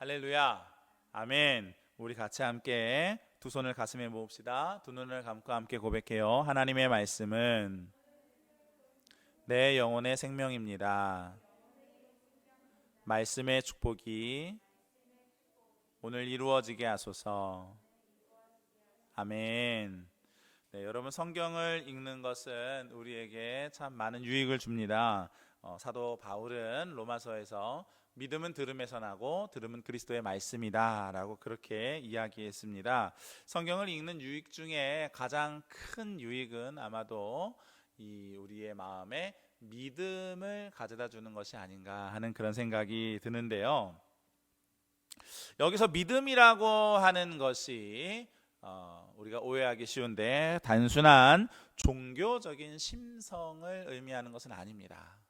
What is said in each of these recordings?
할렐루야. 아멘. 우리 같이 함께 두 손을 가슴에 모읍시다. 두 눈을 감고 함께 고백해요. 하나님의 말씀은 내 영혼의 생명입니다. 말씀의 축복이 오늘 이루어지게 하소서. 아멘. 네, 여러분, 성경을 읽는 것은 우리에게 참 많은 유익을 줍니다. 사도 바울은 로마서에서 믿음은 들음에서 나고 들음은 그리스도의 말씀이다 라고 그렇게 이야기했습니다. 성경을 읽는 유익 중에 가장 큰 유익은 아마도 우리의 마음에 믿음을 가져다 주는 것이 아닌가 하는 그런 생각이 드는데요. 여기서 믿음이라고 하는 것이 우리가 오해하기 쉬운데 단순한 종교적인 심성을 의미하는 것은 아닙니다.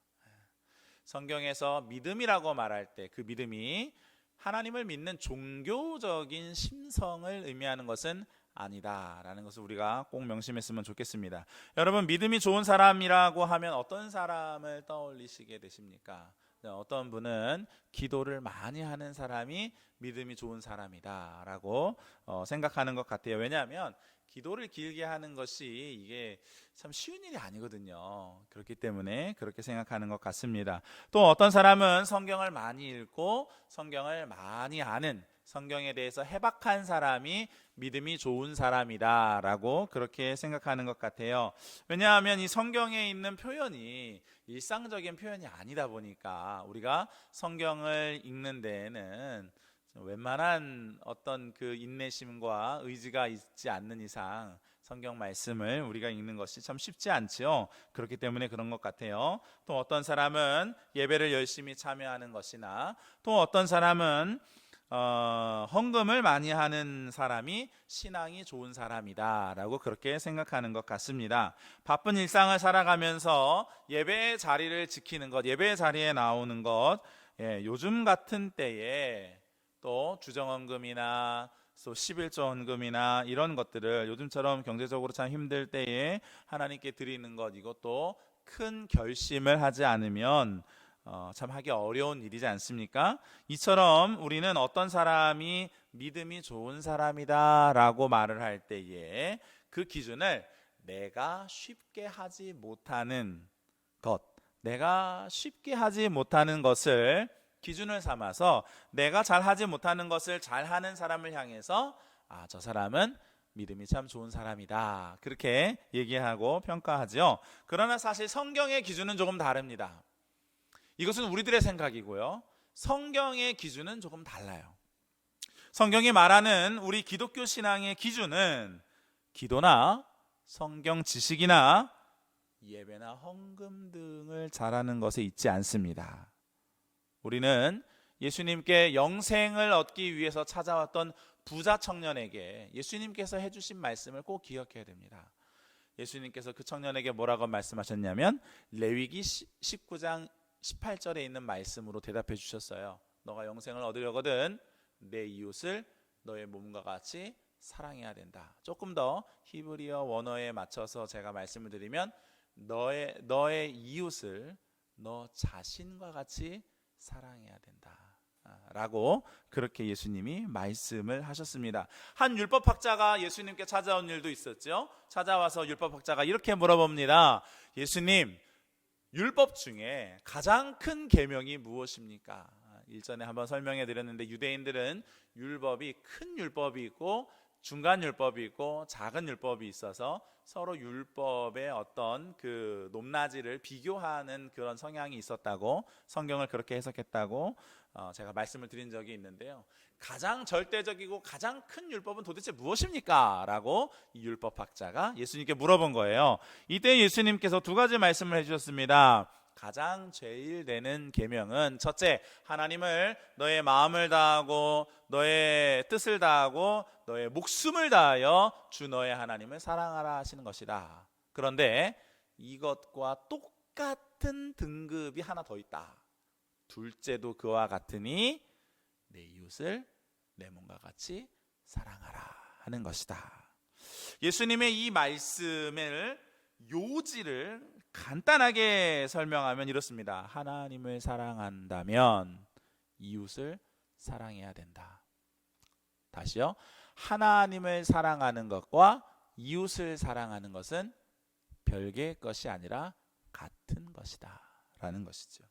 성경에서 믿음이라고 말할 때 그 믿음이 하나님을 믿는 종교적인 심성을 의미하는 것은 아니다라는 것을 우리가 꼭 명심했으면 좋겠습니다. 여러분, 믿음이 좋은 사람이라고 하면 어떤 사람을 떠올리시게 되십니까? 어떤 분은 기도를 많이 하는 사람이 믿음이 좋은 사람이다 라고 생각하는 것 같아요. 왜냐하면 기도를 길게 하는 것이 이게 참 쉬운 일이 아니거든요. 그렇기 때문에 그렇게 생각하는 것 같습니다. 또 어떤 사람은 성경을 많이 읽고 성경을 많이 아는, 성경에 대해서 해박한 사람이 믿음이 좋은 사람이다 라고 그렇게 생각하는 것 같아요. 왜냐하면 이 성경에 있는 표현이 일상적인 표현이 아니다 보니까 우리가 성경을 읽는 데에는 웬만한 어떤 그 인내심과 의지가 있지 않는 이상 성경 말씀을 우리가 읽는 것이 참 쉽지 않지요. 그렇기 때문에 그런 것 같아요. 또 어떤 사람은 예배를 열심히 참여하는 것이나 또 어떤 사람은 헌금을 많이 하는 사람이 신앙이 좋은 사람이다 라고 그렇게 생각하는 것 같습니다. 바쁜 일상을 살아가면서 예배의 자리를 지키는 것, 예배의 자리에 나오는 것, 요즘 같은 때에 또 주정헌금이나 또 11조 헌금이나 이런 것들을 요즘처럼 경제적으로 참 힘들 때에 하나님께 드리는 것, 이것도 큰 결심을 하지 않으면 참 하기 어려운 일이지 않습니까? 이처럼 우리는 어떤 사람이 믿음이 좋은 사람이다 라고 말을 할 때에 그 기준을 내가 쉽게 하지 못하는 것, 내가 쉽게 하지 못하는 것을 기준을 삼아서 내가 잘하지 못하는 것을 잘하는 사람을 향해서 저 사람은 믿음이 참 좋은 사람이다 그렇게 얘기하고 평가하죠. 그러나 사실 성경의 기준은 조금 다릅니다. 이것은 우리들의 생각이고요. 성경의 기준은 조금 달라요. 성경이 말하는 우리 기독교 신앙의 기준은 기도나 성경 지식이나 예배나 헌금 등을 잘하는 것에 있지 않습니다. 우리는 예수님께 영생을 얻기 위해서 찾아왔던 부자 청년에게 예수님께서 해주신 말씀을 꼭 기억해야 됩니다. 예수님께서 그 청년에게 뭐라고 말씀하셨냐면 레위기 19장 18절에 있는 말씀으로 대답해 주셨어요. 너가 영생을 얻으려거든 내 이웃을 너의 몸과 같이 사랑해야 된다. 조금 더 히브리어 원어에 맞춰서 제가 말씀을 드리면 너의 이웃을 너 자신과 같이 사랑해야 된다 라고 그렇게 예수님이 말씀을 하셨습니다. 한 율법학자가 예수님께 찾아온 일도 있었죠. 찾아와서 율법학자가 이렇게 물어봅니다. 예수님, 율법 중에 가장 큰 계명이 무엇입니까? 일전에 한번 설명해 드렸는데 유대인들은 율법이 큰 율법이 있고 중간 율법이 있고 작은 율법이 있어서 서로 율법의 어떤 그 높낮이를 비교하는 그런 성향이 있었다고, 성경을 그렇게 해석했다고 제가 말씀을 드린 적이 있는데요. 가장 절대적이고 가장 큰 율법은 도대체 무엇입니까? 라고 이 율법학자가 예수님께 물어본 거예요. 이때 예수님께서 두 가지 말씀을 해주셨습니다. 가장 제일 되는 계명은 첫째, 하나님을 너의 마음을 다하고 너의 뜻을 다하고 너의 목숨을 다하여 주 너의 하나님을 사랑하라 하시는 것이다. 그런데 이것과 똑같은 등급이 하나 더 있다. 둘째도 그와 같으니 내 이웃을 내 몸과 같이 사랑하라 하는 것이다. 예수님의 이 말씀을 요지를 간단하게 설명하면 이렇습니다. 하나님을 사랑한다면 이웃을 사랑해야 된다. 다시요. 하나님을 사랑하는 것과 이웃을 사랑하는 것은 별개의 것이 아니라 같은 것이다 라는 것이죠.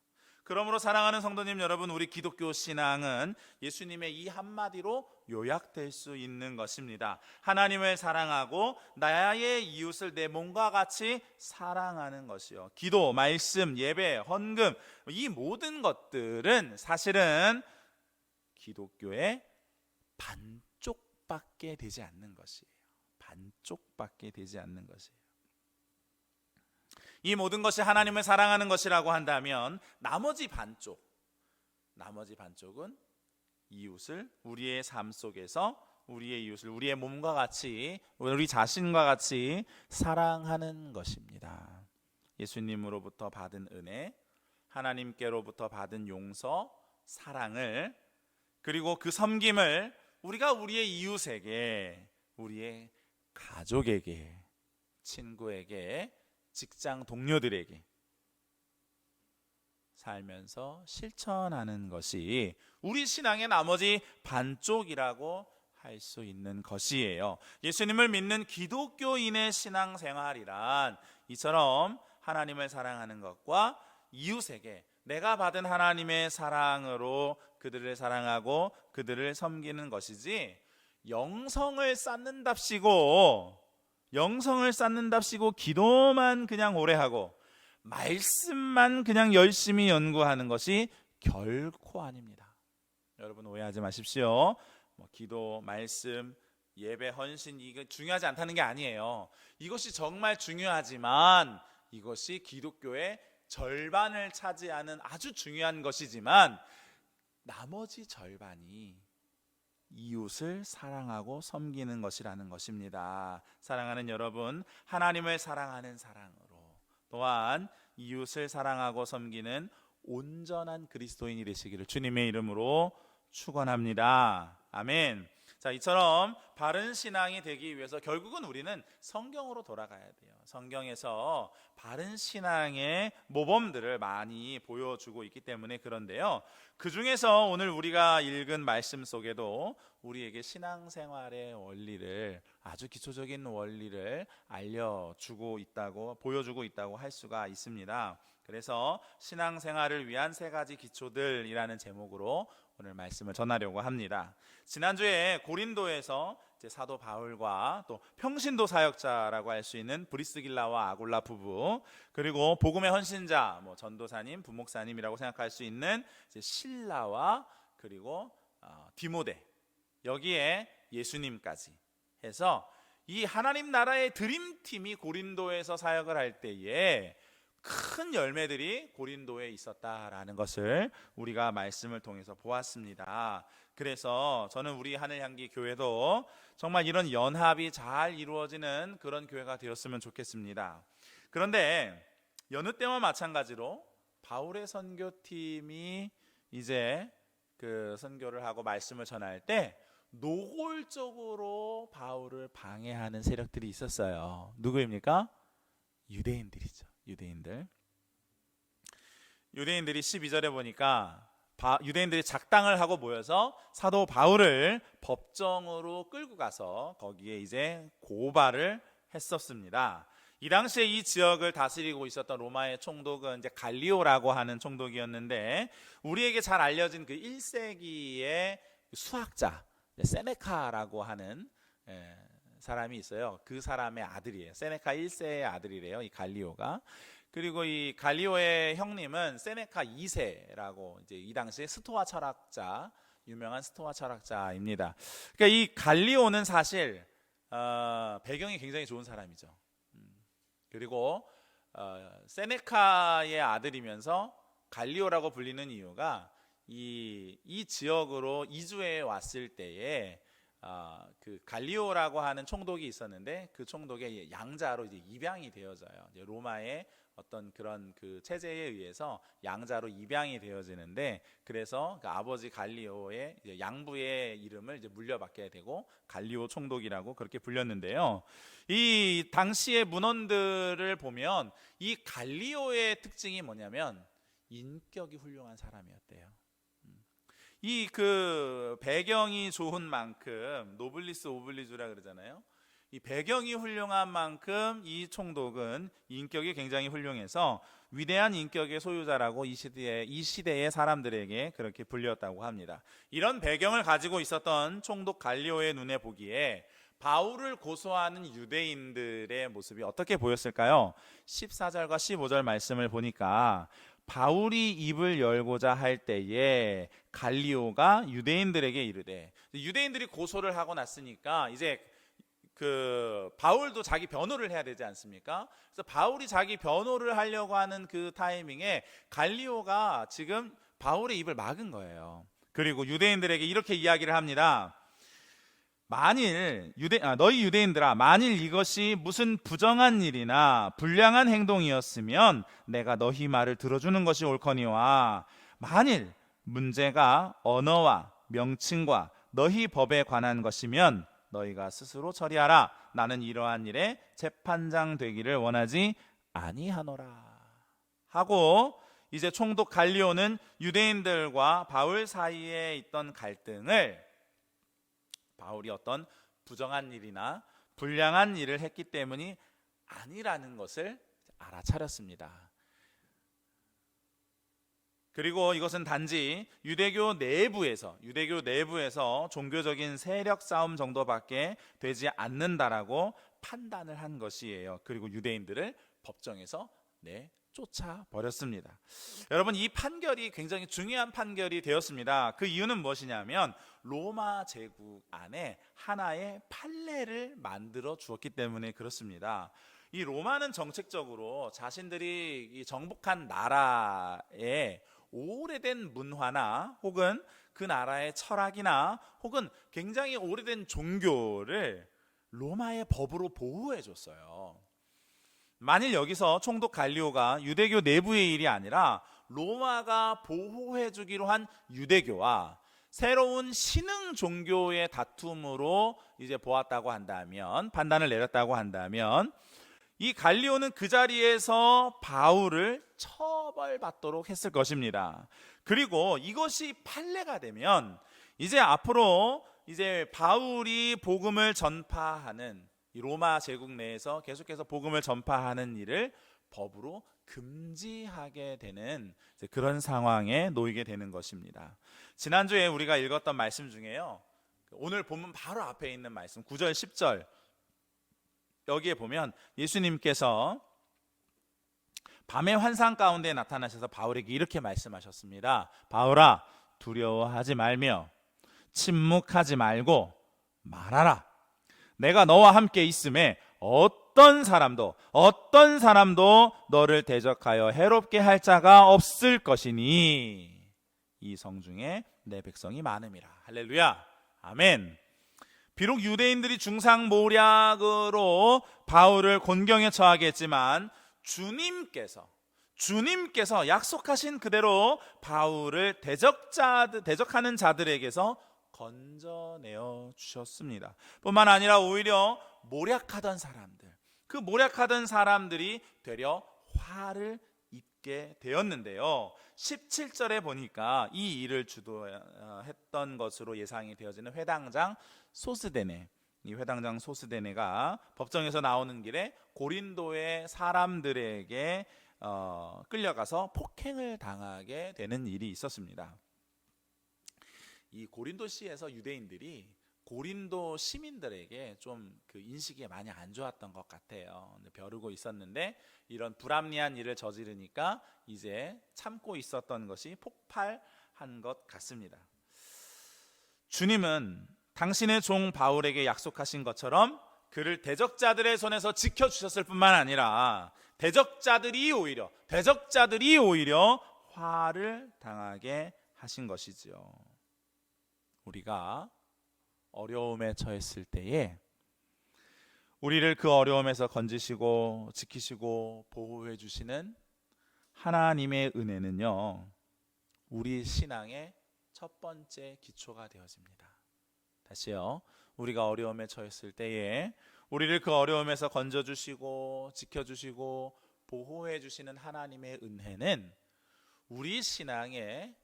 그러므로 사랑하는 성도님 여러분, 우리 기독교 신앙은 예수님의 이 한마디로 요약될 수 있는 것입니다. 하나님을 사랑하고 나의 이웃을 내 몸과 같이 사랑하는 것이요. 기도, 말씀, 예배, 헌금, 이 모든 것들은 사실은 기독교의 반쪽밖에 되지 않는 것이에요. 반쪽밖에 되지 않는 것이에요. 이 모든 것이 하나님을 사랑하는 것이라고 한다면 나머지 반쪽은 이웃을 우리의 삶 속에서 우리의 이웃을 우리의 몸과 같이, 우리 자신과 같이 사랑하는 것입니다. 예수님으로부터 받은 은혜, 하나님께로부터 받은 용서, 사랑을, 그리고 그 섬김을 우리가 우리의 이웃에게, 우리의 가족에게, 친구에게, 직장 동료들에게 살면서 실천하는 것이 우리 신앙의 나머지 반쪽이라고 할 수 있는 것이에요. 예수님을 믿는 기독교인의 신앙생활이란 이처럼 하나님을 사랑하는 것과 이웃에게 내가 받은 하나님의 사랑으로 그들을 사랑하고 그들을 섬기는 것이지, 영성을 쌓는답시고 기도만 그냥 오래 하고 말씀만 그냥 열심히 연구하는 것이 결코 아닙니다. 여러분 오해하지 마십시오. 기도, 말씀, 예배, 헌신, 이거 중요하지 않다는 게 아니에요. 이것이 정말 중요하지만 이것이 기독교의 절반을 차지하는 아주 중요한 것이지만 나머지 절반이 이웃을 사랑하고 섬기는 것이라는 것입니다. 사랑하는 여러분, 하나님을 사랑하는 사랑으로 또한 이웃을 사랑하고 섬기는 온전한 그리스도인이 되시기를 주님의 이름으로 축원합니다. 아멘. 자, 이처럼 바른 신앙이 되기 위해서 결국은 우리는 성경으로 돌아가야 돼요. 성경에서 바른 신앙의 모범들을 많이 보여주고 있기 때문에 그런데요, 그 중에서 오늘 우리가 읽은 말씀 속에도 우리에게 신앙생활의 원리를, 아주 기초적인 원리를 알려주고 있다고, 보여주고 있다고 할 수가 있습니다. 그래서 신앙생활을 위한 3가지 기초들이라는 제목으로 오늘 말씀을 전하려고 합니다. 지난주에 고린도에서 사도 바울과 또 평신도 사역자라고 할 수 있는 브리스길라와 아굴라 부부, 그리고 복음의 헌신자, 전도사님, 부목사님이라고 생각할 수 있는 실라와 그리고 디모데, 여기에 예수님까지 해서 이 하나님 나라의 드림팀이 고린도에서 사역을 할 때에 큰 열매들이 고린도에 있었다라는 것을 우리가 말씀을 통해서 보았습니다. 그래서 저는 우리 하늘향기 교회도 정말 이런 연합이 잘 이루어지는 그런 교회가 되었으면 좋겠습니다. 그런데 여느 때와 마찬가지로 바울의 선교팀이 이제 그 선교를 하고 말씀을 전할 때 노골적으로 바울을 방해하는 세력들이 있었어요. 누구입니까? 유대인들이죠. 유대인들이 12절에 보니까 유대인들이 작당을 하고 모여서 사도 바울을 법정으로 끌고 가서 거기에 이제 고발을 했었습니다. 이 당시에 이 지역을 다스리고 있었던 로마의 총독은 이제 갈리오라고 하는 총독이었는데, 우리에게 잘 알려진 그 1세기의 수학자 세네카라고 하는 사람이 있어요. 그 사람의 아들이에요. 세네카 1세의 아들이래요, 이 갈리오가. 그리고 이 갈리오의 형님은 세네카 2세라고 이제 이 당시에 스토아 철학자, 유명한 스토아 철학자입니다. 그러니까 이 갈리오는 사실 배경이 굉장히 좋은 사람이죠. 그리고 세네카의 아들이면서 갈리오라고 불리는 이유가 이 지역으로 이주해 왔을 때에 그 갈리오라고 하는 총독이 있었는데 그 총독의 양자로 이제 입양이 되어져요. 이제 로마의 어떤 그런 그 체제에 의해서 양자로 입양이 되어지는데, 그래서 그 아버지 갈리오의 이제 양부의 이름을 이제 물려받게 되고 갈리오 총독이라고 그렇게 불렸는데요. 이 당시의 문헌들을 보면 이 갈리오의 특징이 뭐냐면 인격이 훌륭한 사람이었대요. 이 그 배경이 좋은 만큼 노블리스 오블리주라 그러잖아요. 이 배경이 훌륭한 만큼 이 총독은 인격이 굉장히 훌륭해서 위대한 인격의 소유자라고 이 시대의 사람들에게 그렇게 불렸다고 합니다. 이런 배경을 가지고 있었던 총독 갈리오의 눈에 보기에 바울을 고소하는 유대인들의 모습이 어떻게 보였을까요? 14절과 15절 말씀을 보니까 바울이 입을 열고자 할 때에 갈리오가 유대인들에게 이르되, 유대인들이 고소를 하고 났으니까 이제 그 바울도 자기 변호를 해야 되지 않습니까? 그래서 바울이 자기 변호를 하려고 하는 그 타이밍에 갈리오가 지금 바울의 입을 막은 거예요. 그리고 유대인들에게 이렇게 이야기를 합니다. 너희 유대인들아, 만일 이것이 무슨 부정한 일이나 불량한 행동이었으면 내가 너희 말을 들어주는 것이 옳거니와, 만일 문제가 언어와 명칭과 너희 법에 관한 것이면 너희가 스스로 처리하라. 나는 이러한 일에 재판장 되기를 원하지 아니하노라 하고, 이제 총독 갈리오는 유대인들과 바울 사이에 있던 갈등을 바울이 어떤 부정한 일이나 불량한 일을 했기 때문이 아니라는 것을 알아차렸습니다. 그리고 이것은 단지 유대교 내부에서 종교적인 세력 싸움 정도밖에 되지 않는다라고 판단을 한 것이에요. 그리고 유대인들을 법정에서 쫓아버렸습니다. 여러분, 이 판결이 굉장히 중요한 판결이 되었습니다. 그 이유는 무엇이냐면 로마 제국 안에 하나의 판례를 만들어 주었기 때문에 그렇습니다. 이 로마는 정책적으로 자신들이 정복한 나라의 오래된 문화나 혹은 그 나라의 철학이나 혹은 굉장히 오래된 종교를 로마의 법으로 보호해 줬어요. 만일 여기서 총독 갈리오가 유대교 내부의 일이 아니라 로마가 보호해 주기로 한 유대교와 새로운 신흥 종교의 다툼으로 이제 보았다고 한다면, 판단을 내렸다고 한다면, 이 갈리오는 그 자리에서 바울을 처벌받도록 했을 것입니다. 그리고 이것이 판례가 되면 이제 앞으로 이제 바울이 복음을 전파하는, 이 로마 제국 내에서 계속해서 복음을 전파하는 일을 법으로 금지하게 되는 그런 상황에 놓이게 되는 것입니다. 지난주에 우리가 읽었던 말씀 중에요, 오늘 본문 바로 앞에 있는 말씀 9절 10절, 여기에 보면 예수님께서 밤의 환상 가운데 나타나셔서 바울에게 이렇게 말씀하셨습니다. 바울아, 두려워하지 말며 침묵하지 말고 말하라. 내가 너와 함께 있음에 어떤 사람도 너를 대적하여 해롭게 할 자가 없을 것이니 이 성중에 내 백성이 많음이라. 할렐루야, 아멘. 비록 유대인들이 중상모략으로 바울을 곤경에 처하게 했지만 주님께서 약속하신 그대로 바울을 대적하는 자들에게서 건져내어 주셨습니다. 뿐만 아니라 오히려 그 모략하던 사람들이 되려 화를 입게 되었는데요, 17절에 보니까 이 일을 주도했던 것으로 예상이 되어지는 회당장 소스데네가 법정에서 나오는 길에 고린도의 사람들에게 끌려가서 폭행을 당하게 되는 일이 있었습니다. 이 고린도시에서 유대인들이 고린도 시민들에게 좀 그 인식이 많이 안 좋았던 것 같아요. 벼르고 있었는데 이런 불합리한 일을 저지르니까 이제 참고 있었던 것이 폭발한 것 같습니다. 주님은 당신의 종 바울에게 약속하신 것처럼 그를 대적자들의 손에서 지켜주셨을 뿐만 아니라 대적자들이 오히려 화를 당하게 하신 것이지요. 우리가 어려움에 처했을 때에 우리를 그 어려움에서 건지시고 지키시고 보호해 주시는 하나님의 은혜는요, 우리 신앙의 첫 번째 기초가 되어집니다. 다시요, 우리가 어려움에 처했을 때에 우리를 그 어려움에서 건져주시고 지켜주시고 보호해 주시는 하나님의 은혜는 우리 신앙의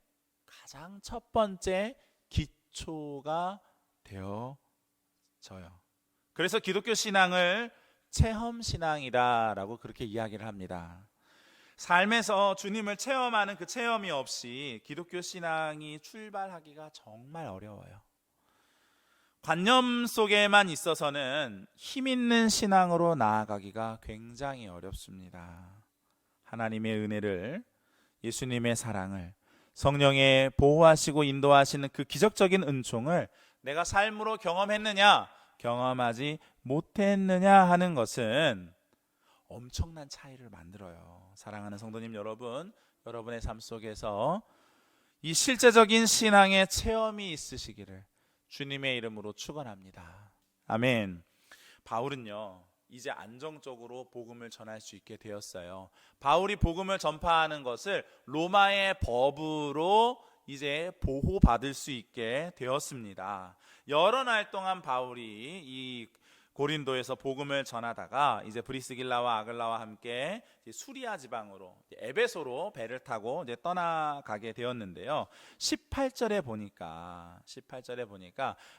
가장 첫 번째 기초가 되어져요. 그래서 기독교 신앙을 체험 신앙이다라고 그렇게 이야기를 합니다. 삶에서 주님을 체험하는 그 체험이 없이 기독교 신앙이 출발하기가 정말 어려워요. 관념 속에만 있어서는 힘 있는 신앙으로 나아가기가 굉장히 어렵습니다. 하나님의 은혜를, 예수님의 사랑을, 성령의 보호하시고 인도하시는 그 기적적인 은총을 내가 삶으로 경험했느냐, 경험하지 못했느냐 하는 것은 엄청난 차이를 만들어요. 사랑하는 성도님 여러분, 여러분의 삶 속에서 이 실제적인 신앙의 체험이 있으시기를 주님의 이름으로 축원합니다. 아멘. 바울은요, 이제 안정적으로 복음을 전할 수 있게 되었어요. 바울이 복음을 전파하는 것을 로마의 법으로 이제 보호받을 수 있게 되었습니다. 여러 날 동안 바울이 이 고린도에서 복음을 전하다가 이제 브리스길라와 아글라와 함께 수리아 지방으로 에베소로 배를 타고 이제 떠나가게 되었는데요. 18절에 보니까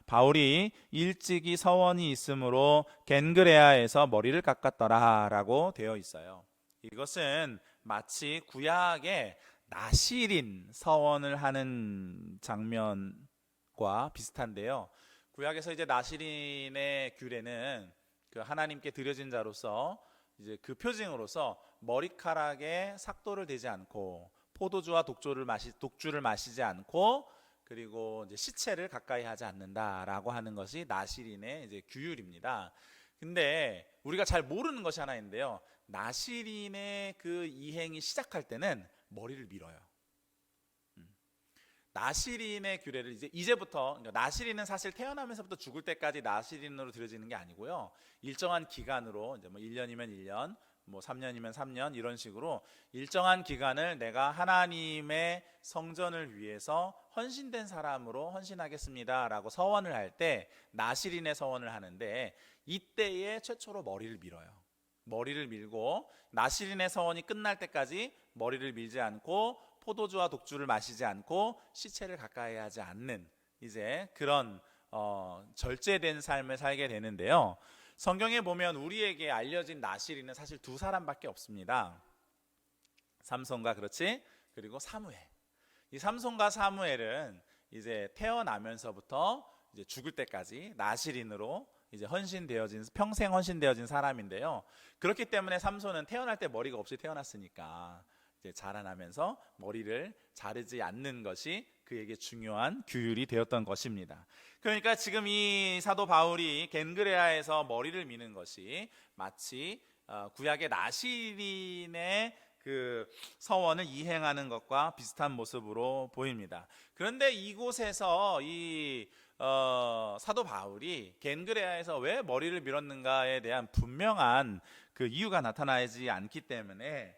바울이 일찍이 서원이 있으므로 겐그레아에서 머리를 깎았더라라고 되어 있어요. 이것은 마치 구약의 나실인 서원을 하는 장면과 비슷한데요. 구약에서 이제 나실인의 규례는 그 하나님께 드려진 자로서 이제 그 표징으로서 머리카락에 삭도를 대지 않고 포도주와 독주를 마시지 않고 그리고 이제 시체를 가까이 하지 않는다라고 하는 것이 나실인의 이제 규율입니다. 근데 우리가 잘 모르는 것이 하나 있는데요. 나실인의 그 이행이 시작할 때는 머리를 밀어요. 나실인의 규례를 이제부터, 그러니까 나실인은 사실 태어나면서부터 죽을 때까지 나실인으로 들여지는 게 아니고요. 일정한 기간으로 이제 뭐 1년이면 1년, 뭐 3년이면 3년 이런 식으로 일정한 기간을 내가 하나님의 성전을 위해서 헌신된 사람으로 헌신하겠습니다라고 서원을 할 때 나실인의 서원을 하는데 이때에 최초로 머리를 밀어요. 머리를 밀고 나실인의 서원이 끝날 때까지 머리를 밀지 않고 포도주와 독주를 마시지 않고 시체를 가까이 하지 않는 이제 그런 절제된 삶을 살게 되는데요. 성경에 보면 우리에게 알려진 나실인은 사실 두 사람밖에 없습니다. 삼손과 그리고 사무엘. 이 삼손과 사무엘은 이제 태어나면서부터 이제 죽을 때까지 나실인으로 이제 평생 헌신되어진 사람인데요. 그렇기 때문에 삼손은 태어날 때 머리가 없이 태어났으니까 이제 자라나면서 머리를 자르지 않는 것이 그에게 중요한 규율이 되었던 것입니다. 그러니까 지금 이 사도 바울이 겐그레아에서 머리를 미는 것이 마치 구약의 나실인의 그 서원을 이행하는 것과 비슷한 모습으로 보입니다. 그런데 이곳에서 이 사도 바울이 겐그레아에서 왜 머리를 밀었는가에 대한 분명한 그 이유가 나타나지 않기 때문에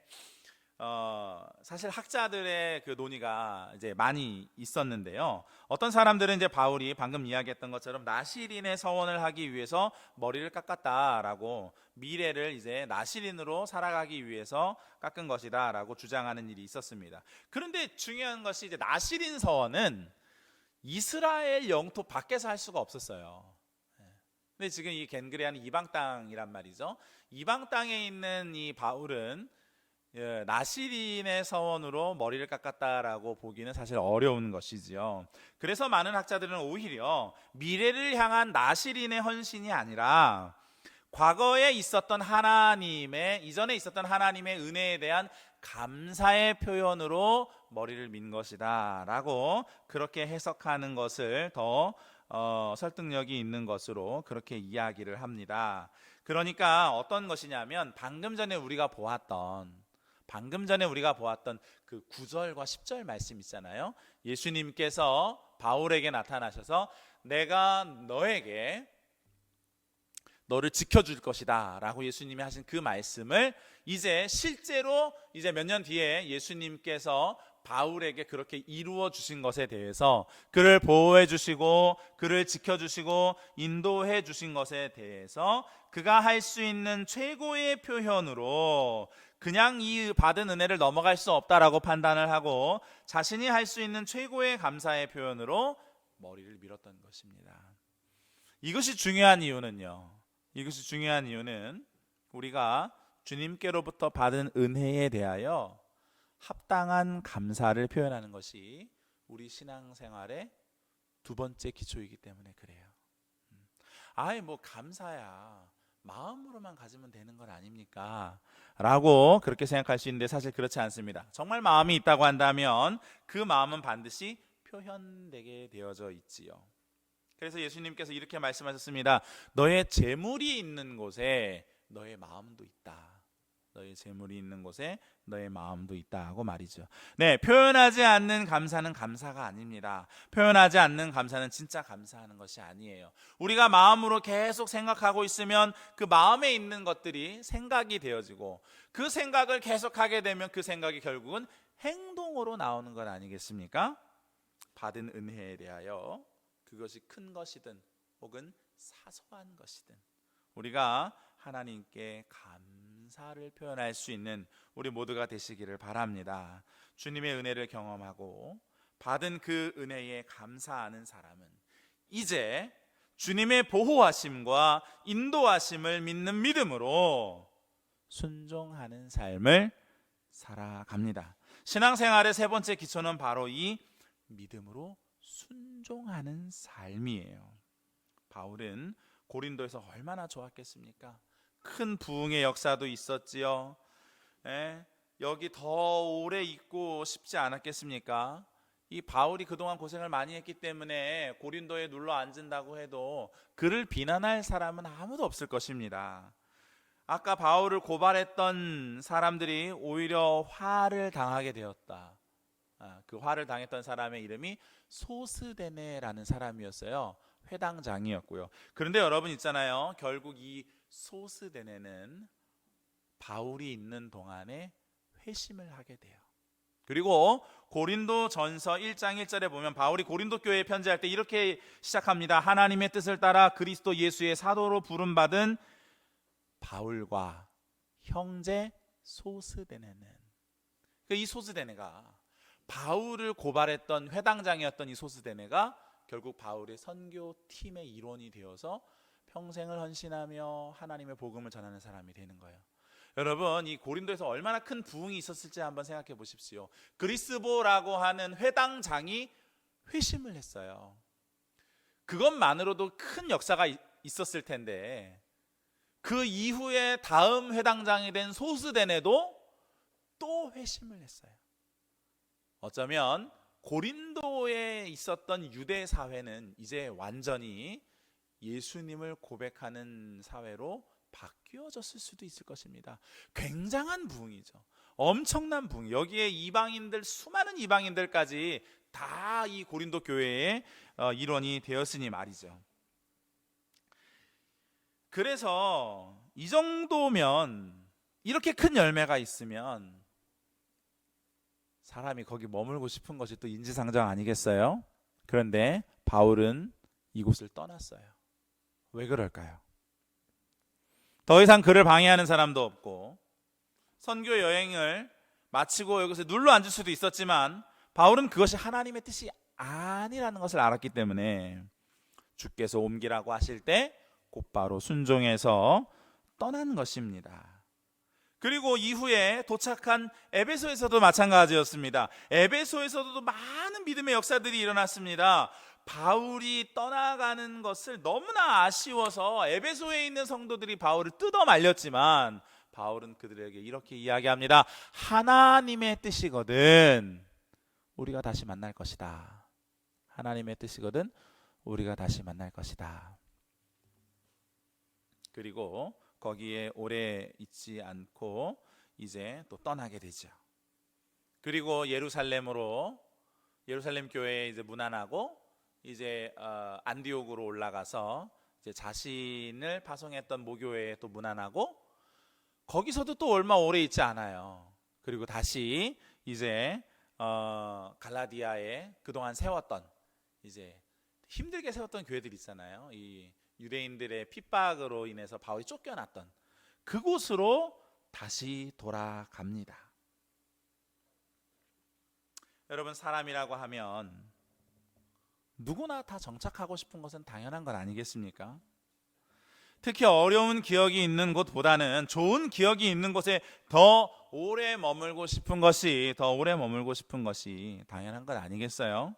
사실 학자들의 그 논의가 이제 많이 있었는데요. 어떤 사람들은 이제 바울이 방금 이야기했던 것처럼 나실인의 서원을 하기 위해서 머리를 깎았다라고, 미래를 이제 나실인으로 살아가기 위해서 깎은 것이다라고 주장하는 일이 있었습니다. 그런데 중요한 것이 이제 나실인 서원은 이스라엘 영토 밖에서 할 수가 없었어요. 근데 지금 이 겐그레아는 이방 땅이란 말이죠. 이방 땅에 있는 이 바울은 나실인의 서원으로 머리를 깎았다라고 보기는 사실 어려운 것이지요. 그래서 많은 학자들은 오히려 미래를 향한 나실인의 헌신이 아니라 과거에 있었던 이전에 있었던 하나님의 은혜에 대한 감사의 표현으로 머리를 민 것이다 라고 그렇게 해석하는 것을 더 설득력이 있는 것으로 그렇게 이야기를 합니다. 그러니까 어떤 것이냐면 방금 전에 우리가 보았던 그 9절과 10절 말씀 있잖아요. 예수님께서 바울에게 나타나셔서 내가 너를 지켜줄 것이다 라고 예수님이 하신 그 말씀을 이제 실제로 이제 몇 년 뒤에 예수님께서 바울에게 그렇게 이루어 주신 것에 대해서, 그를 보호해 주시고 그를 지켜주시고 인도해 주신 것에 대해서 그가 할 수 있는 최고의 표현으로 그냥 이 받은 은혜를 넘어갈 수 없다라고 판단을 하고 자신이 할 수 있는 최고의 감사의 표현으로 머리를 밀었던 것입니다. 이것이 중요한 이유는요. 이것이 중요한 이유는 우리가 주님께로부터 받은 은혜에 대하여 합당한 감사를 표현하는 것이 우리 신앙생활의 두 번째 기초이기 때문에 그래요. 아이 뭐 감사야 마음으로만 가지면 되는 건 아닙니까? 라고 그렇게 생각할 수 있는데 사실 그렇지 않습니다. 정말 마음이 있다고 한다면 그 마음은 반드시 표현되게 되어져 있지요. 그래서 예수님께서 이렇게 말씀하셨습니다. 너의 재물이 있는 곳에 너의 마음도 있다. 너의 재물이 있는 곳에 너의 마음도 있다 하고 말이죠. 네, 표현하지 않는 감사는 감사가 아닙니다. 표현하지 않는 감사는 진짜 감사하는 것이 아니에요. 우리가 마음으로 계속 생각하고 있으면 그 마음에 있는 것들이 생각이 되어지고 그 생각을 계속하게 되면 그 생각이 결국은 행동으로 나오는 것 아니겠습니까? 받은 은혜에 대하여 그것이 큰 것이든 혹은 사소한 것이든 우리가 하나님께 감사를 표현할 수 있는 우리 모두가 되시기를 바랍니다. 주님의 은혜를 경험하고 받은 그 은혜에 감사하는 사람은 이제 주님의 보호하심과 인도하심을 믿는 믿음으로 순종하는 삶을 살아갑니다. 신앙생활의 세 번째 기초는 바로 이 믿음으로 순종하는 삶이에요. 바울은 고린도에서 얼마나 좋았겠습니까? 큰 부흥의 역사도 있었지요. 여기 더 오래 있고 싶지 않았겠습니까? 이 바울이 그동안 고생을 많이 했기 때문에 고린도에 눌러 앉은다고 해도 그를 비난할 사람은 아무도 없을 것입니다. 아까 바울을 고발했던 사람들이 오히려 화를 당하게 되었다. 그 화를 당했던 사람의 이름이 소스데네라는 사람이었어요. 회당장이었고요. 그런데 여러분 있잖아요. 결국 이 소스데네는 바울이 있는 동안에 회심을 하게 돼요. 그리고 고린도전서 1장 1절에 보면 바울이 고린도 교회에 편지할 때 이렇게 시작합니다. 하나님의 뜻을 따라 그리스도 예수의 사도로 부름받은 바울과 형제 소스데네는, 이 소스데네가 바울을 고발했던 회당장이었던 이 소스데네가 결국 바울의 선교팀의 일원이 되어서 평생을 헌신하며 하나님의 복음을 전하는 사람이 되는 거예요. 여러분, 이 고린도에서 얼마나 큰 부흥이 있었을지 한번 생각해 보십시오. 그리스보라고 하는 회당장이 회심을 했어요. 그것만으로도 큰 역사가 있었을 텐데 그 이후에 다음 회당장이 된 소스데네도 또 회심을 했어요. 어쩌면 고린도에 있었던 유대 사회는 이제 완전히 예수님을 고백하는 사회로 바뀌어졌을 수도 있을 것입니다. 굉장한 부흥이죠. 엄청난 부흥. 여기에 이방인들, 수많은 이방인들까지 다 이 고린도 교회의 일원이 되었으니 말이죠. 그래서 이 정도면, 이렇게 큰 열매가 있으면 사람이 거기 머물고 싶은 것이 또 인지상정 아니겠어요? 그런데 바울은 이곳을 떠났어요. 왜 그럴까요? 더 이상 그를 방해하는 사람도 없고 선교 여행을 마치고 여기서 눌러 앉을 수도 있었지만 바울은 그것이 하나님의 뜻이 아니라는 것을 알았기 때문에 주께서 옮기라고 하실 때 곧바로 순종해서 떠난 것입니다. 그리고 이후에 도착한 에베소에서도 마찬가지였습니다. 에베소에서도 많은 믿음의 역사들이 일어났습니다. 바울이 떠나가는 것을 너무나 아쉬워서 에베소에 있는 성도들이 바울을 뜯어 말렸지만 바울은 그들에게 이렇게 이야기합니다. 하나님의 뜻이거든 우리가 다시 만날 것이다. 하나님의 뜻이거든 우리가 다시 만날 것이다. 그리고 거기에 오래 있지 않고 이제 또 떠나게 되죠. 그리고 예루살렘 교회에 이제 문안하고 이제 안디옥으로 올라가서 이제 자신을 파송했던 모교회에 또 문안하고 거기서도 또 얼마 오래 있지 않아요. 그리고 다시 이제 갈라디아에 그동안 세웠던, 이제 힘들게 세웠던 교회들 있잖아요. 이 유대인들의 핍박으로 인해서 바울이 쫓겨났던 그곳으로 다시 돌아갑니다. 여러분, 사람이라고 하면 누구나 다 정착하고 싶은 것은 당연한 것 아니겠습니까? 특히 어려운 기억이 있는 곳보다는 좋은 기억이 있는 곳에 더 오래 머물고 싶은 것이 당연한 것 아니겠어요?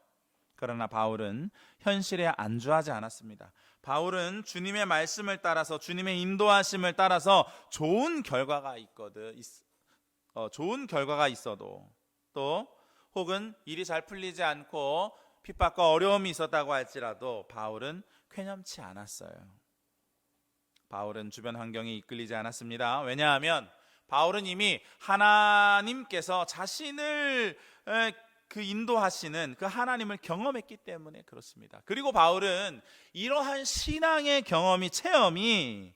그러나 바울은 현실에 안주하지 않았습니다. 바울은 주님의 말씀을 따라서, 주님의 인도하심을 따라서 좋은 결과가 있어도, 또 혹은 일이 잘 풀리지 않고 핍박과 어려움이 있었다고 할지라도 바울은 쾌념치 않았어요. 바울은 주변 환경에 이끌리지 않았습니다. 왜냐하면 바울은 이미 하나님께서 자신을 인도하시는 그 하나님을 경험했기 때문에 그렇습니다. 그리고 바울은 이러한 신앙의 체험이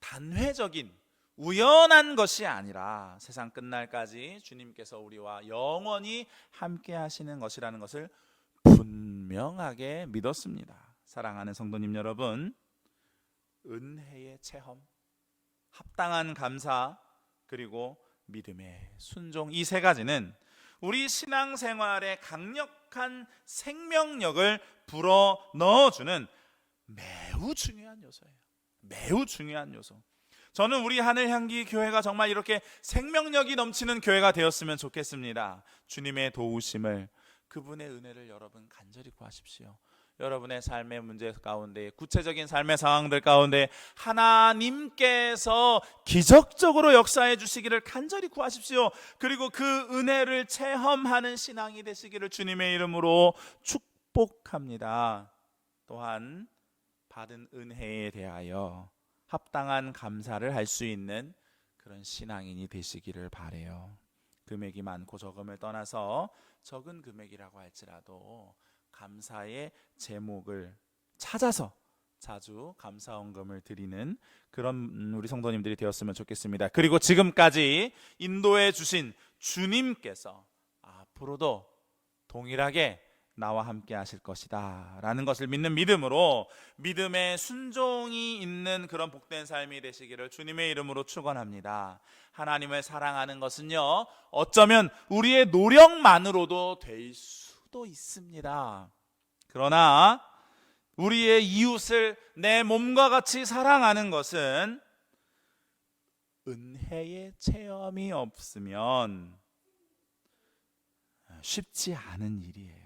단회적인 우연한 것이 아니라 세상 끝날까지 주님께서 우리와 영원히 함께 하시는 것이라는 것을 분명하게 믿었습니다. 사랑하는 성도님 여러분, 은혜의 체험, 합당한 감사, 그리고 믿음의 순종, 이 세 가지는 우리 신앙생활에 강력한 생명력을 불어넣어주는 매우 중요한 요소예요. 매우 중요한 요소. 저는 우리 하늘향기 교회가 정말 이렇게 생명력이 넘치는 교회가 되었으면 좋겠습니다. 주님의 도우심을, 그분의 은혜를 여러분 간절히 구하십시오. 여러분의 삶의 문제 가운데, 구체적인 삶의 상황들 가운데 하나님께서 기적적으로 역사해 주시기를 간절히 구하십시오. 그리고 그 은혜를 체험하는 신앙이 되시기를 주님의 이름으로 축복합니다. 또한 받은 은혜에 대하여 합당한 감사를 할 수 있는 그런 신앙인이 되시기를 바라요. 금액이 많고 적음을 떠나서 적은 금액이라고 할지라도 감사의 제목을 찾아서 자주 감사헌금을 드리는 그런 우리 성도님들이 되었으면 좋겠습니다. 그리고 지금까지 인도해 주신 주님께서 앞으로도 동일하게 나와 함께 하실 것이다 라는 것을 믿는 믿음으로, 믿음의 순종이 있는 그런 복된 삶이 되시기를 주님의 이름으로 축원합니다. 하나님을 사랑하는 것은요, 어쩌면 우리의 노력만으로도 될 수도 있습니다. 그러나 우리의 이웃을 내 몸과 같이 사랑하는 것은 은혜의 체험이 없으면 쉽지 않은 일이에요.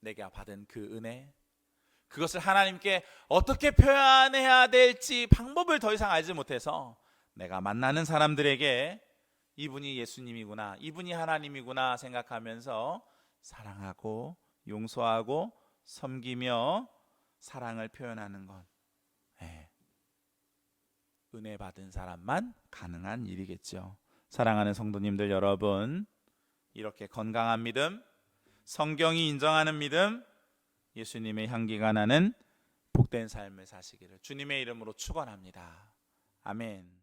내가 받은 그 은혜, 그것을 하나님께 어떻게 표현해야 될지 방법을 더 이상 알지 못해서 내가 만나는 사람들에게 이분이 예수님이구나, 이분이 하나님이구나 생각하면서 사랑하고 용서하고 섬기며 사랑을 표현하는 것, 은혜 받은 사람만 가능한 일이겠죠. 사랑하는 성도님들 여러분, 이렇게 건강한 믿음, 성경이 인정하는 믿음, 예수님의 향기가 나는 복된 삶을 사시기를 주님의 이름으로 축원합니다. 아멘.